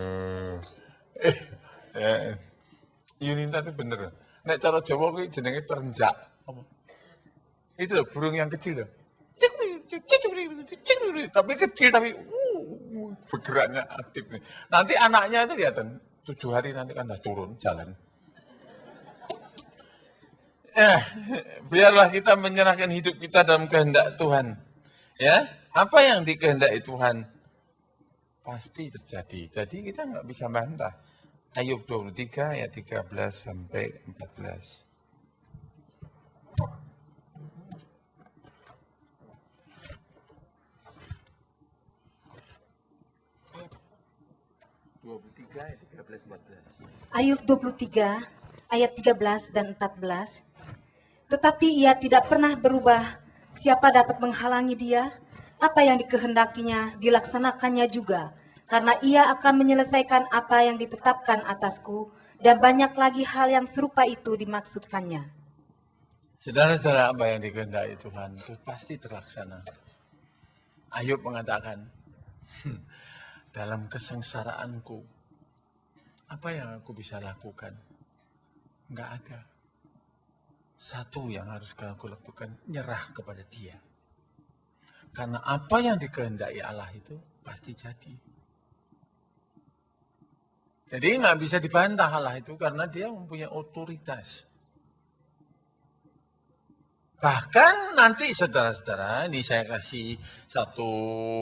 Speaker 2: Ya, Yuninta itu bener. Nek cara Jawa kuwi jenenge perenjak. Itu loh, burung yang kecil loh. Tapi kecil tapi bergeraknya aktif nih. Nanti anaknya itu lihat 7 hari nanti kan dah turun jalan. Biarlah kita menyerahkan hidup kita dalam kehendak Tuhan. Ya, apa yang dikehendaki Tuhan pasti terjadi. Jadi kita nggak bisa bantah. Ayub 23 ayat 13 sampai 14.
Speaker 3: Ayub 23 ayat 13 dan 14. Tetapi ia tidak pernah berubah. Siapa dapat menghalangi dia? Apa yang dikehendakinya dilaksanakannya juga. Karena ia akan menyelesaikan apa yang ditetapkan atasku. Dan banyak lagi hal yang serupa itu dimaksudkannya.
Speaker 2: Saudara-saudara, apa yang dikehendaki Tuhan itu pasti terlaksana. Ayub mengatakan, dalam kesengsaraanku, apa yang aku bisa lakukan? Enggak ada. Satu yang harus aku lakukan, nyerah kepada Dia. Karena apa yang dikehendaki Allah itu pasti jadi. Jadi nggak bisa dibantah Allah itu karena dia mempunyai otoritas. Bahkan nanti saudara-saudara, ini saya kasih satu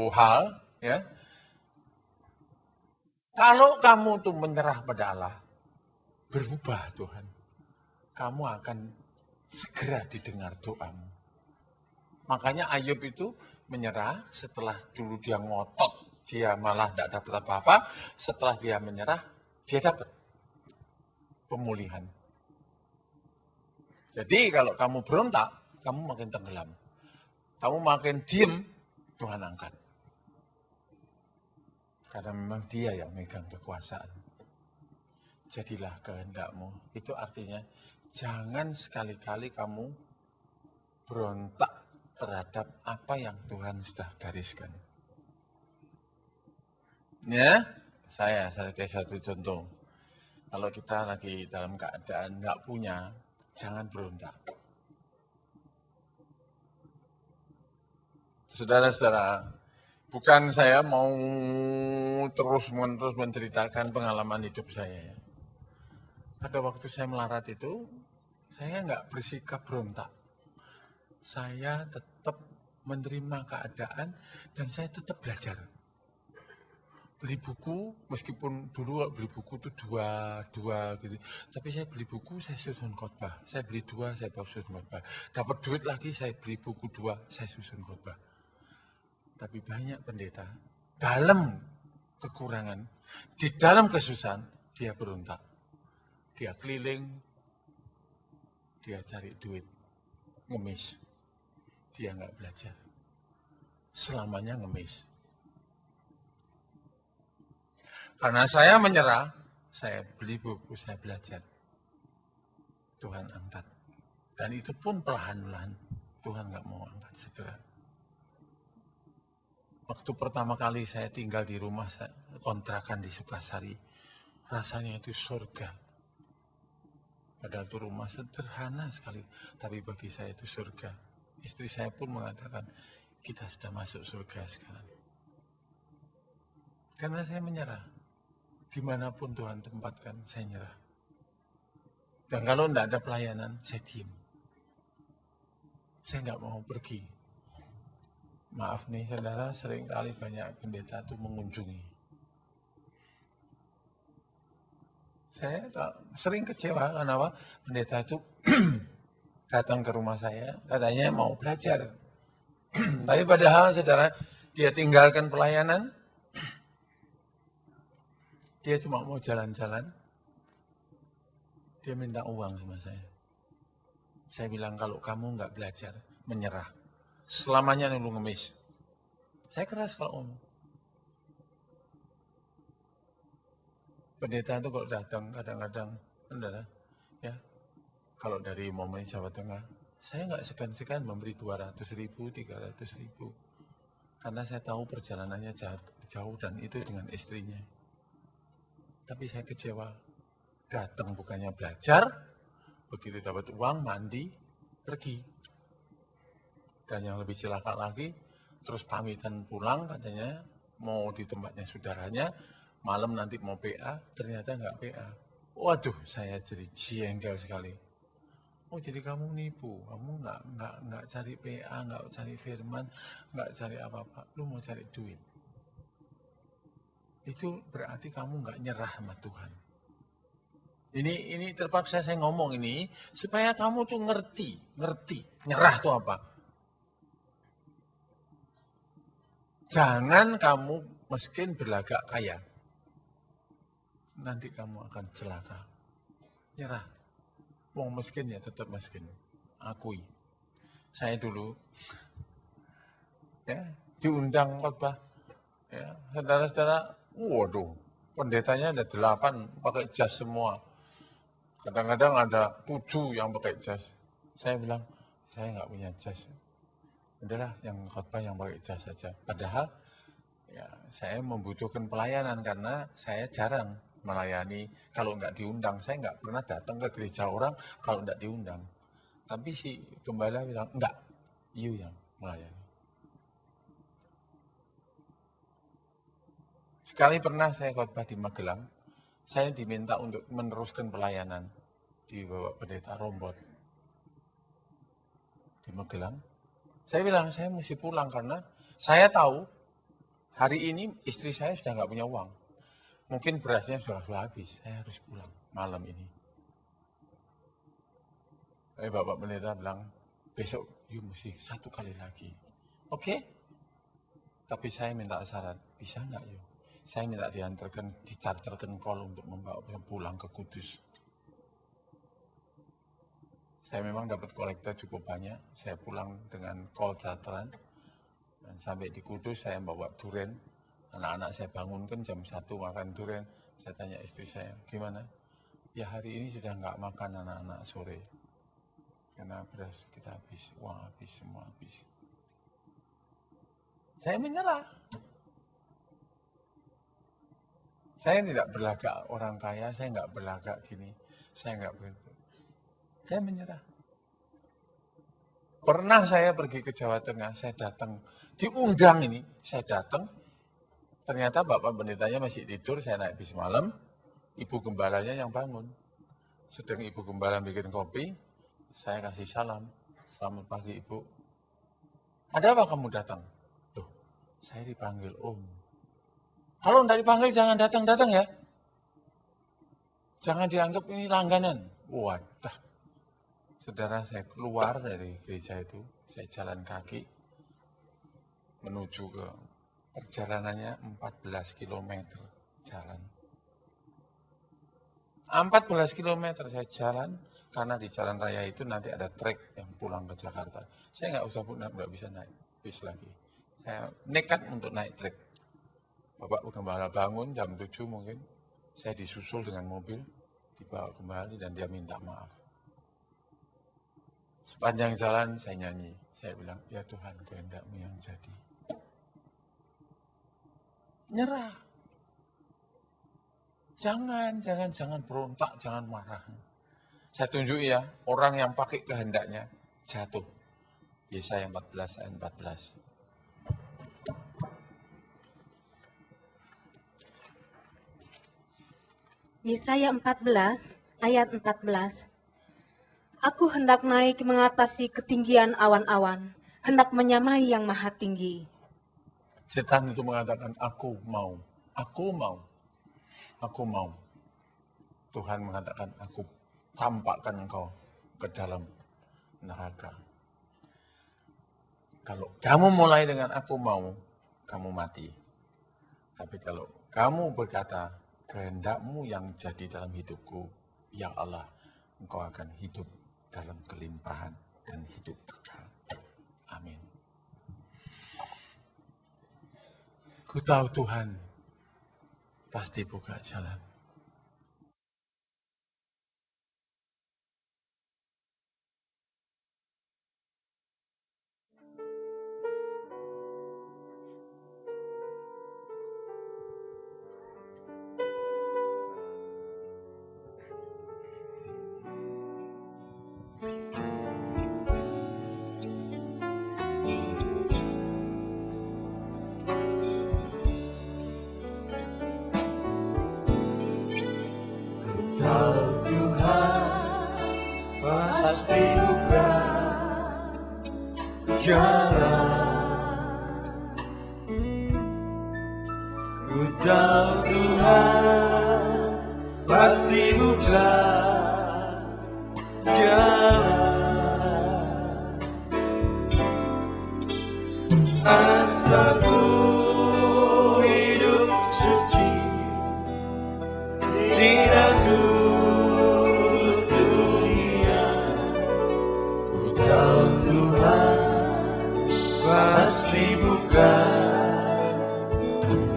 Speaker 2: hal, ya. Kalau kamu tuh menyerah pada Allah, berubah Tuhan, kamu akan segera didengar doamu. Makanya Ayub itu menyerah setelah dulu dia ngotot, dia malah tidak dapat apa-apa. Setelah dia menyerah, dia dapat pemulihan. Jadi kalau kamu berontak, kamu makin tenggelam. Kamu makin diem, Tuhan angkat. Karena memang dia yang megang kekuasaan. Jadilah kehendakmu. Itu artinya jangan sekali-kali kamu berontak terhadap apa yang Tuhan sudah gariskan. Ya, saya sebagai satu contoh. Kalau kita lagi dalam keadaan nggak punya, jangan berontak. Saudara-saudara, bukan saya mau terus-menerus menceritakan pengalaman hidup saya. Pada waktu saya melarat itu, saya nggak bersikap berontak. Saya tetap menerima keadaan dan saya tetap belajar. Beli buku, meskipun dulu beli buku itu dua gitu. Tapi saya beli buku, saya susun khotbah. Saya beli 2, saya susun khotbah. Dapat duit lagi, saya beli buku 2, saya susun khotbah. Tapi banyak pendeta, dalam kekurangan, di dalam kesusahan, dia berontak. Dia keliling, dia cari duit, ngemis. Dia nggak belajar. Selamanya ngemis. Karena saya menyerah, saya beli buku, saya belajar. Tuhan angkat. Dan itu pun perlahan-lahan. Tuhan nggak mau angkat segera. Waktu pertama kali saya tinggal di rumah kontrakan di Sukasari, rasanya itu surga. Padahal itu rumah sederhana sekali, tapi bagi saya itu surga. Istri saya pun mengatakan, kita sudah masuk surga sekarang. Karena saya menyerah. Dimanapun Tuhan tempatkan, saya nyerah. Dan kalau tidak ada pelayanan, saya diam. Saya nggak mau pergi. Maaf nih saudara, seringkali banyak pendeta itu mengunjungi. Saya sering kecewa karena apa? Pendeta itu datang ke rumah saya, katanya mau belajar. Tapi padahal saudara, dia tinggalkan pelayanan, dia cuma mau jalan-jalan, dia minta uang sama saya. Saya bilang kalau kamu nggak belajar, menyerah. Selamanya lu ngemis. Saya keras kalau ngomong. Pendeta itu kalau datang kadang-kadang, saudara, ya, kalau dari momen Jawa Tengah, saya nggak segan-segan memberi 200.000, 300.000. Karena saya tahu perjalanannya jauh dan itu dengan istrinya. Tapi saya kecewa. Datang bukannya belajar, begitu dapat uang, mandi, pergi. Dan yang lebih celaka lagi, terus pamitan pulang katanya, mau di tempatnya saudaranya, malam nanti mau PA, ternyata nggak PA. Waduh, saya jadi jengkel sekali. Oh, jadi kamu nipu, kamu nggak cari PA, nggak cari firman, nggak cari apa-apa, lu mau cari duit. Itu berarti kamu nggak nyerah sama Tuhan. Ini terpaksa saya ngomong ini supaya kamu tuh ngerti nyerah tuh apa. Jangan kamu miskin berlagak kaya. Nanti kamu akan celaka. Nyerah. Wong miskin ya tetap miskin. Akui. Saya dulu ya diundang khotbah. Ya, saudara-saudara, waduh, pendetanya ada 8 pakai jas semua. Kadang-kadang ada 7 yang pakai jas. Saya bilang, saya nggak punya jas. Udahlah, yang khotbah yang pakai jas saja. Padahal ya, saya membutuhkan pelayanan karena saya jarang melayani. Kalau nggak diundang, saya nggak pernah datang ke gereja orang kalau nggak diundang. Tapi si gembala bilang, enggak, you yang melayani. Sekali pernah saya khotbah di Magelang, saya diminta untuk meneruskan pelayanan di Bapak Pendeta Rombot di Magelang. Saya bilang, saya mesti pulang karena saya tahu hari ini istri saya sudah nggak punya uang. Mungkin berasnya sudah habis, saya harus pulang malam ini. Tapi Bapak Pendeta bilang, besok you mesti 1 kali lagi. Oke? Tapi saya minta syarat, bisa nggak you? Saya minta dicarterkan call untuk membawa pulang ke Kudus. Saya memang dapat kolektor cukup banyak, saya pulang dengan call charteran. Dan sampai di Kudus saya bawa durian, anak-anak saya bangunkan jam 1 makan durian. Saya tanya istri saya, gimana? Ya hari ini sudah nggak makan anak-anak sore. Karena beras kita habis, uang habis, semua habis. Saya menyerah. Saya tidak berlagak orang kaya, saya nggak berlagak gini, saya nggak begitu. Saya menyerah. Pernah saya pergi ke Jawa Tengah, saya datang, diundang ini, saya datang, ternyata Bapak Pendetanya masih tidur, saya naik bis malam, Ibu Gembalanya yang bangun. Sedang Ibu Gembala bikin kopi, saya kasih salam, selamat pagi Ibu. Ada apa kamu datang? Loh, saya dipanggil Om. Kalau tidak dipanggil jangan datang-datang ya. Jangan dianggap ini langganan. Wadah. Saudara, saya keluar dari gereja itu, saya jalan kaki menuju ke perjalanannya 14 km jalan. 14 km saya jalan, karena di jalan raya itu nanti ada trek yang pulang ke Jakarta. Saya nggak bisa naik bis lagi. Saya nekat untuk naik trek. Bapak Gembala bangun jam 7 mungkin, saya disusul dengan mobil, dibawa kembali dan dia minta maaf. Sepanjang jalan saya nyanyi, saya bilang, ya Tuhan kehendak-Mu yang jadi. Nyerah. Jangan berontak, jangan marah. Saya tunjuk ya, orang yang pakai kehendaknya jatuh. Yesaya 14 ayat 14.
Speaker 3: Yesaya 14 ayat 14. Aku hendak naik mengatasi ketinggian awan-awan, hendak menyamai yang maha tinggi.
Speaker 2: Setan itu mengatakan, aku mau, aku mau, aku mau. Tuhan mengatakan, aku campakkan engkau ke dalam neraka. Kalau kamu mulai dengan aku mau, kamu mati. Tapi kalau kamu berkata, kehendak-Mu yang jadi dalam hidupku, ya Allah, engkau akan hidup dalam kelimpahan dan hidup kekal. Amin. Ku tahu Tuhan pasti buka jalan.
Speaker 4: Pasti buka jalan. Ku tahu Tuhan pasti buka jalan. Asalku hidup suci, tidak pasti buka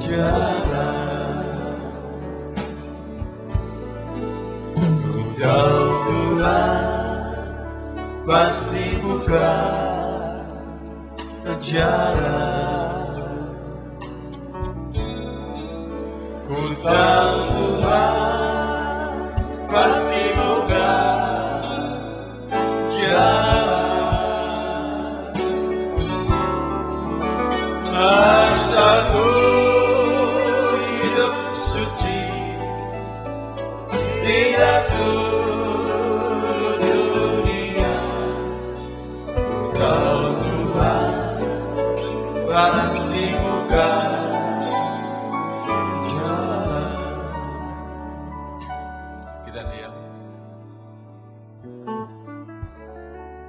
Speaker 4: jalan. Ku tahu Tuhan pasti buka jalan. Ku tahu Tuhan pasti buka jalan. Asalku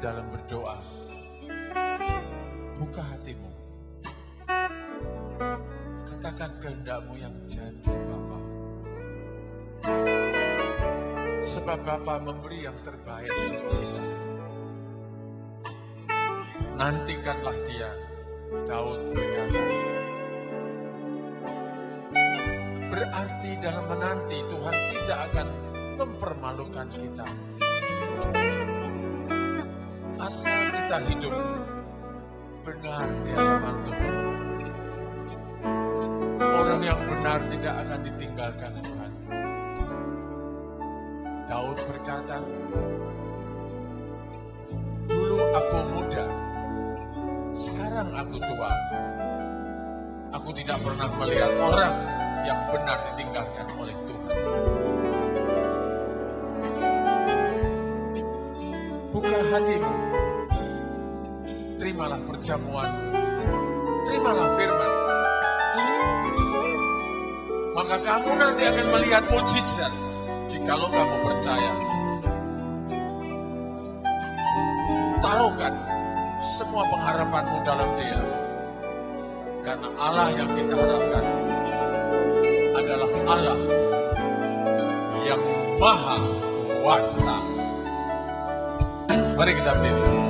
Speaker 2: dalam berdoa, buka hatimu. Katakan kehendak-Mu yang jadi, Bapa. Sebab Bapa memberi yang terbaik untuk kita. Nantikanlah Dia, Daud berkata. Berarti dalam menanti Tuhan tidak akan mempermalukan kita. Asal kita hidup benar di hadapan Tuhan. Orang yang benar tidak akan ditinggalkan Tuhan. Daud berkata, dulu aku muda, sekarang aku tua. Aku tidak pernah melihat orang yang benar ditinggalkan oleh Tuhan. Buka hatimu, terimalah perjamuan, terimalah firman. Maka kamu nanti akan melihat mujizat jikalau kamu percaya. Taruhkan semua pengharapanmu dalam Dia. Karena Allah yang kita harapkan adalah Allah yang maha kuasa. Mari kita berdiri.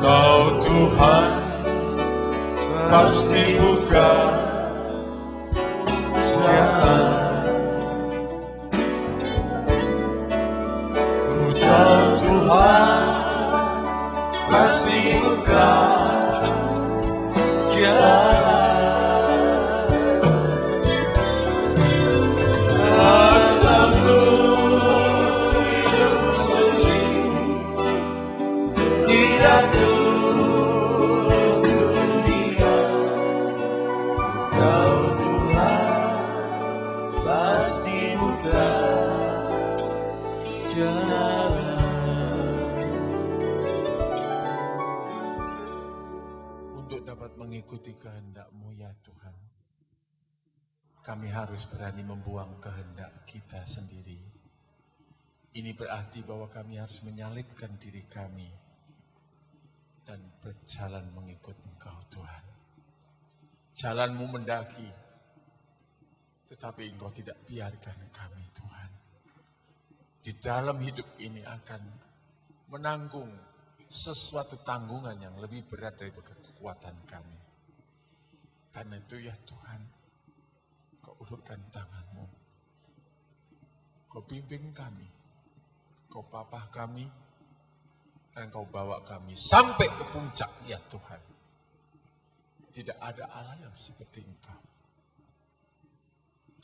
Speaker 4: Kau Tuhan pasti buka jalan. Ku tahu Tuhan pasti buka jalan. Asalku hidup suci, tidak dunia. Kau Tuhan pasti buka jalan.
Speaker 2: Untuk dapat mengikuti kehendak-Mu ya Tuhan, kami harus berani membuang kehendak kita sendiri. Ini berarti bahwa kami harus menyalibkan diri kami dan berjalan mengikut Engkau Tuhan. Jalan-Mu mendaki, tetapi Engkau tidak biarkan kami Tuhan. Di dalam hidup ini akan menanggung sesuatu tanggungan yang lebih berat daripada kekuatan kami. Karena itu ya Tuhan, Kau ulurkan tangan-Mu. Kau bimbing kami, Kau papah kami, dan Kau bawa kami sampai ke puncak ya Tuhan. Tidak ada Allah yang seperti Engkau.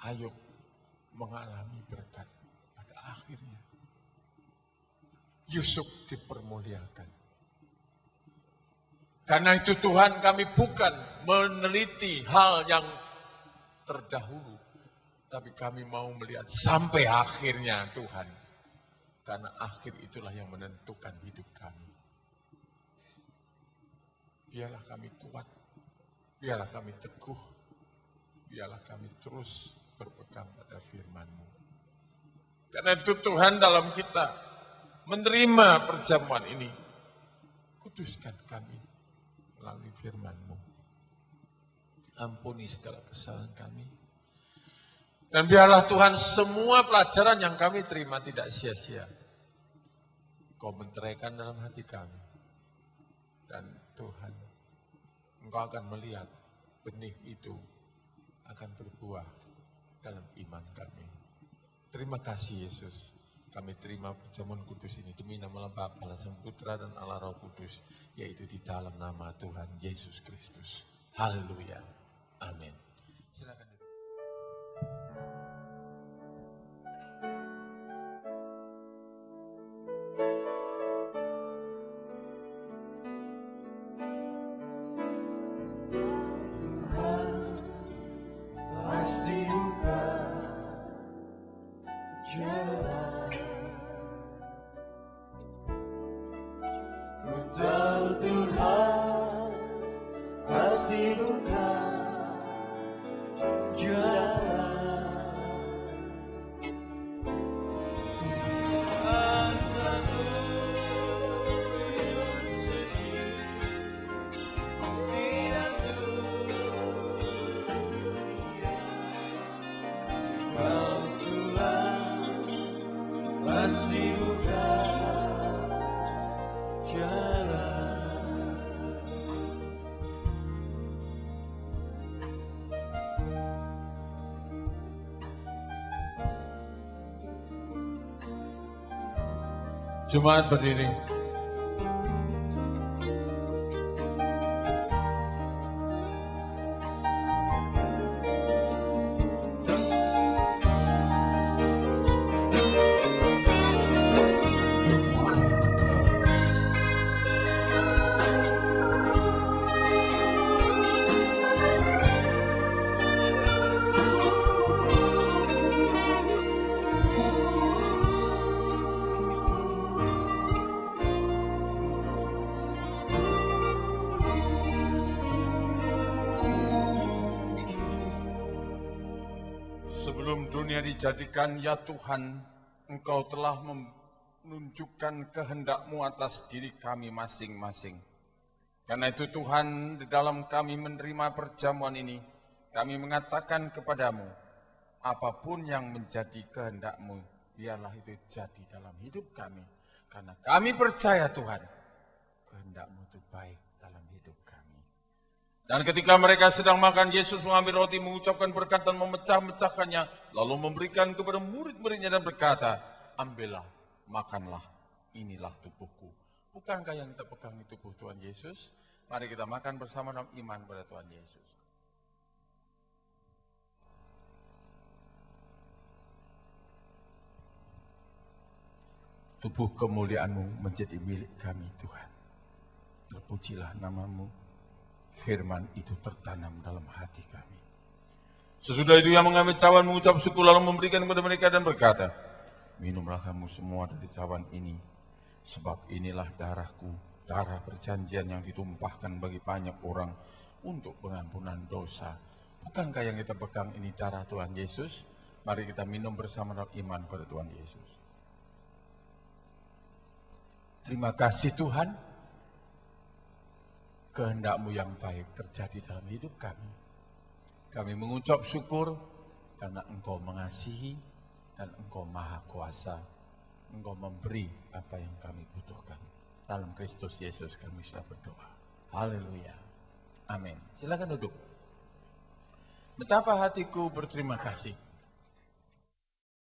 Speaker 2: Ayub mengalami berkat pada akhirnya. Yusuf dipermuliakan. Karena itu Tuhan, kami bukan meneliti hal yang terdahulu, tapi kami mau melihat sampai akhirnya Tuhan. Karena akhir itulah yang menentukan hidup kami. Biarlah kami kuat, biarlah kami teguh, biarlah kami terus berpegang pada firman-Mu. Karena itu Tuhan, dalam kita menerima perjamuan ini, kuduskan kami melalui firman-Mu. Ampuni segala kesalahan kami. Dan biarlah Tuhan, semua pelajaran yang kami terima tidak sia-sia. Kau menteraikan dalam hati kami. Dan Tuhan, Engkau akan melihat benih itu akan berbuah dalam iman kami. Terima kasih Yesus. Kami terima perjamuan kudus ini demi nama Bapa, Sang Putra dan Allah Roh Kudus, yaitu di dalam nama Tuhan Yesus Kristus. Haleluya. Amin. Silakan.
Speaker 4: Pasti buka jalan. Ku tahu Tuhan pasti buka jalan. Asalku jalan.
Speaker 2: Jemaat berdiri. Sebelum dunia dijadikan, ya Tuhan, Engkau telah menunjukkan kehendak-Mu atas diri kami masing-masing. Karena itu Tuhan, di dalam kami menerima perjamuan ini, kami mengatakan kepadamu, apapun yang menjadi kehendak-Mu, biarlah itu jadi dalam hidup kami. Karena kami percaya Tuhan, kehendak-Mu itu baik dalam hidup kami. Dan ketika mereka sedang makan, Yesus mengambil roti, mengucapkan berkat dan memecah-mecahkannya, lalu memberikan kepada murid-muridnya dan berkata, ambillah, makanlah, inilah tubuhku. Bukankah yang kita pegang itu tubuh Tuhan Yesus? Mari kita makan bersama dalam iman pada Tuhan Yesus. Tubuh kemuliaan-Mu menjadi milik kami Tuhan. Terpujilah nama-Mu. Firman itu tertanam dalam hati kami. Sesudah itu ia mengambil cawan, mengucap syukur, lalu memberikan kepada mereka dan berkata, minumlah kamu semua dari cawan ini, sebab inilah darahku, darah perjanjian yang ditumpahkan bagi banyak orang untuk pengampunan dosa. Bukankah yang kita pegang ini darah Tuhan Yesus? Mari kita minum bersama dalam iman pada Tuhan Yesus. Terima kasih Tuhan. Kehendak-Mu yang baik terjadi dalam hidup kami. Kami mengucap syukur karena Engkau mengasihi dan Engkau maha kuasa. Engkau memberi apa yang kami butuhkan. Dalam Kristus Yesus kami sudah berdoa. Haleluya. Amin. Silakan duduk. Betapa hatiku berterima kasih